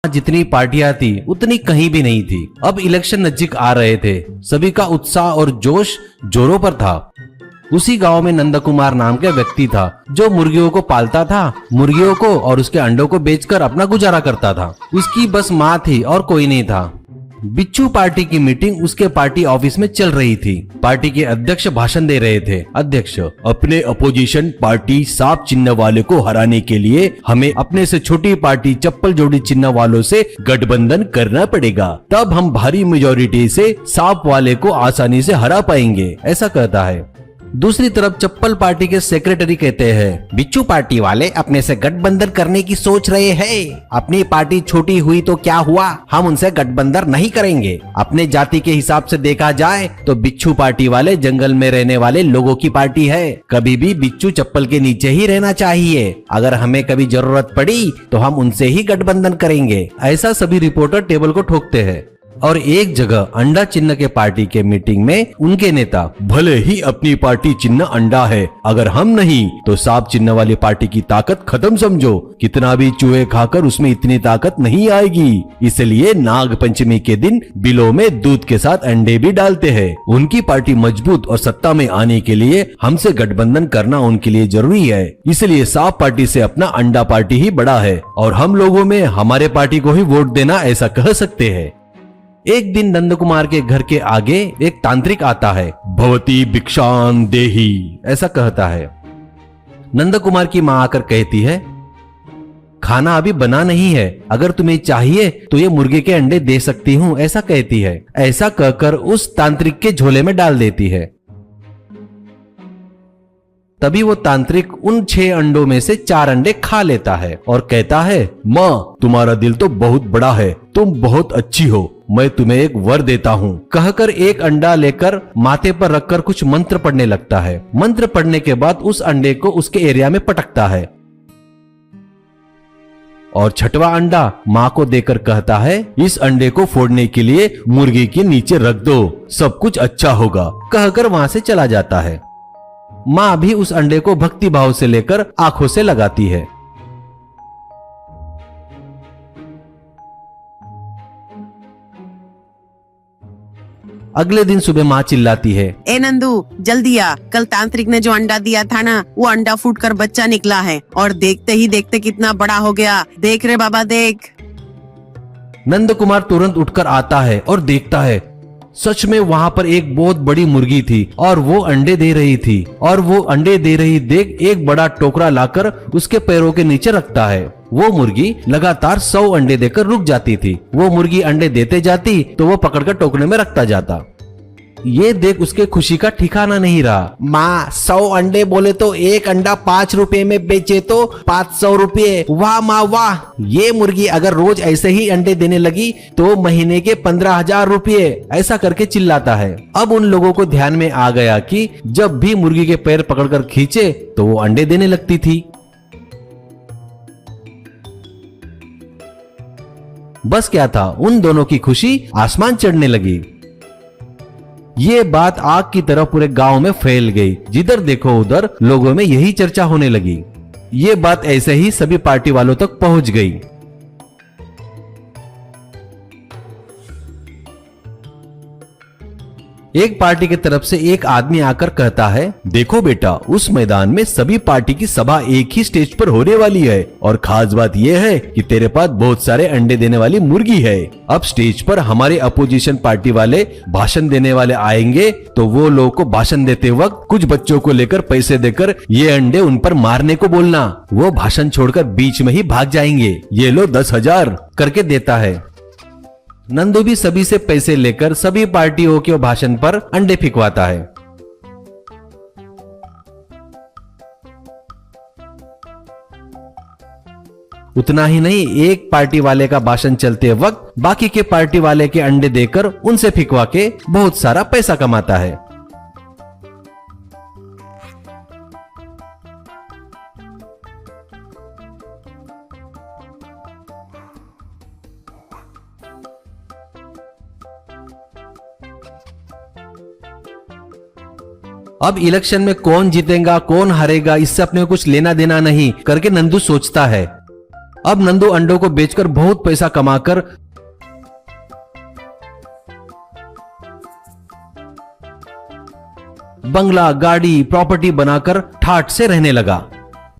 जितनी पार्टियां थी उतनी कहीं भी नहीं थी। अब इलेक्शन नजदीक आ रहे थे, सभी का उत्साह और जोश जोरों पर था। उसी गांव में नंद कुमार नाम का व्यक्ति था जो मुर्गियों को पालता था, मुर्गियों को और उसके अंडों को बेचकर अपना गुजारा करता था। उसकी बस माँ थी और कोई नहीं था। बिच्छू पार्टी की मीटिंग उसके पार्टी ऑफिस में चल रही थी। पार्टी के अध्यक्ष भाषण दे रहे थे। अध्यक्ष, अपने अपोजिशन पार्टी सांप चिन्ह वाले को हराने के लिए हमें अपने से छोटी पार्टी चप्पल जोड़ी चिन्ह वालों से गठबंधन करना पड़ेगा, तब हम भारी मेजोरिटी से सांप वाले को आसानी से हरा पाएंगे, ऐसा कहता है। दूसरी तरफ चप्पल पार्टी के सेक्रेटरी कहते हैं, बिच्छू पार्टी वाले अपने से गठबंधन करने की सोच रहे हैं। अपनी पार्टी छोटी हुई तो क्या हुआ, हम उनसे गठबंधन नहीं करेंगे। अपने जाति के हिसाब से देखा जाए तो बिच्छू पार्टी वाले जंगल में रहने वाले लोगों की पार्टी है। कभी भी बिच्छू चप्पल के नीचे ही रहना चाहिए। अगर हमें कभी जरूरत पड़ी तो हम उनसे ही गठबंधन करेंगे, ऐसा सभी रिपोर्टर टेबल को ठोकते हैं। और एक जगह अंडा चिन्ह के पार्टी के मीटिंग में उनके नेता, भले ही अपनी पार्टी चिन्ह अंडा है, अगर हम नहीं तो सांप चिन्ह वाली पार्टी की ताकत खत्म समझो। कितना भी चूहे खाकर उसमें इतनी ताकत नहीं आएगी, इसलिए नाग पंचमी के दिन बिलों में दूध के साथ अंडे भी डालते हैं। उनकी पार्टी मजबूत और सत्ता में आने के लिए हमसे गठबंधन करना उनके लिए जरूरी है। इसलिए सांप पार्टी से अपना अंडा पार्टी ही बड़ा है और हम लोगों में हमारे पार्टी को ही वोट देना, ऐसा कह सकते हैं। एक दिन नंद कुमार के घर के आगे एक तांत्रिक आता है। भवती भिक्षान देही, ऐसा कहता है। नंद कुमार की माँ आकर कहती है, खाना अभी बना नहीं है, अगर तुम्हें चाहिए तो ये मुर्गे के अंडे दे सकती हूँ, ऐसा कहती है। ऐसा कहकर उस तांत्रिक के झोले में डाल देती है। तभी वो तांत्रिक उन 6 अंडों में से 4 अंडे खा लेता है और कहता है, माँ तुम्हारा दिल तो बहुत बड़ा है, तुम बहुत अच्छी हो, मैं तुम्हें एक वर देता हूँ। कहकर एक अंडा लेकर माथे पर रखकर कुछ मंत्र पढ़ने लगता है। मंत्र पढ़ने के बाद उस अंडे को उसके एरिया में पटकता है और 6वां अंडा माँ को देकर कहता है, इस अंडे को फोड़ने के लिए मुर्गी के नीचे रख दो, सब कुछ अच्छा होगा। कहकर वहां से चला जाता है। माँ भी उस अंडे को भक्ति भाव से लेकर आंखों से लगाती है। अगले दिन सुबह माँ चिल्लाती है, ए नंदू जल्दी आ, कल तांत्रिक ने जो अंडा दिया था ना, वो अंडा फूटकर बच्चा निकला है और देखते ही देखते कितना बड़ा हो गया। देख रे बाबा देख। नंद कुमार तुरंत उठकर आता है और देखता है, सच में वहां पर एक बहुत बड़ी मुर्गी थी और वो अंडे दे रही थी। और वो अंडे दे रही देख एक बड़ा टोकरा लाकर उसके पैरों के नीचे रखता है। वो मुर्गी लगातार 100 अंडे देकर रुक जाती थी। वो मुर्गी अंडे देते जाती तो वो पकड़कर टोकरे में रखता जाता। ये देख उसके खुशी का ठिकाना नहीं रहा। माँ 100 अंडे बोले तो एक अंडा 5 रुपए में बेचे तो 500 रुपये। वाह माँ वाह, ये मुर्गी अगर रोज ऐसे ही अंडे देने लगी तो महीने के 15,000 रुपये, ऐसा करके चिल्लाता है। अब उन लोगों को ध्यान में आ गया कि जब भी मुर्गी के पैर पकड़कर खींचे तो वो अंडे देने लगती थी। बस क्या था, उन दोनों की खुशी आसमान चढ़ने लगी। ये बात आग की तरह पूरे गांव में फैल गई। जिधर देखो उधर लोगों में यही चर्चा होने लगी। ये बात ऐसे ही सभी पार्टी वालों तक पहुंच गई। एक पार्टी की तरफ से एक आदमी आकर कहता है, देखो बेटा, उस मैदान में सभी पार्टी की सभा एक ही स्टेज पर होने वाली है और खास बात यह है कि तेरे पास बहुत सारे अंडे देने वाली मुर्गी है। अब स्टेज पर हमारे अपोजिशन पार्टी वाले भाषण देने वाले आएंगे तो वो लोगों को भाषण देते वक्त कुछ बच्चों को लेकर पैसे देकर ये अंडे उन पर मारने को बोलना। वो भाषण छोड़कर बीच में ही भाग जाएंगे। ये लो 10,000 करके देता है। नंदू भी सभी से पैसे लेकर सभी पार्टियों के भाषण पर अंडे फिकवाता है। उतना ही नहीं, एक पार्टी वाले का भाषण चलते वक्त बाकी के पार्टी वाले के अंडे देकर उनसे फिकवा के बहुत सारा पैसा कमाता है। अब इलेक्शन में कौन जीतेगा कौन हारेगा इससे अपने को कुछ लेना देना नहीं करके नंदू सोचता है। अब नंदू अंडों को बेचकर बहुत पैसा कमाकर बंगला, गाड़ी, प्रॉपर्टी बनाकर ठाठ से रहने लगा।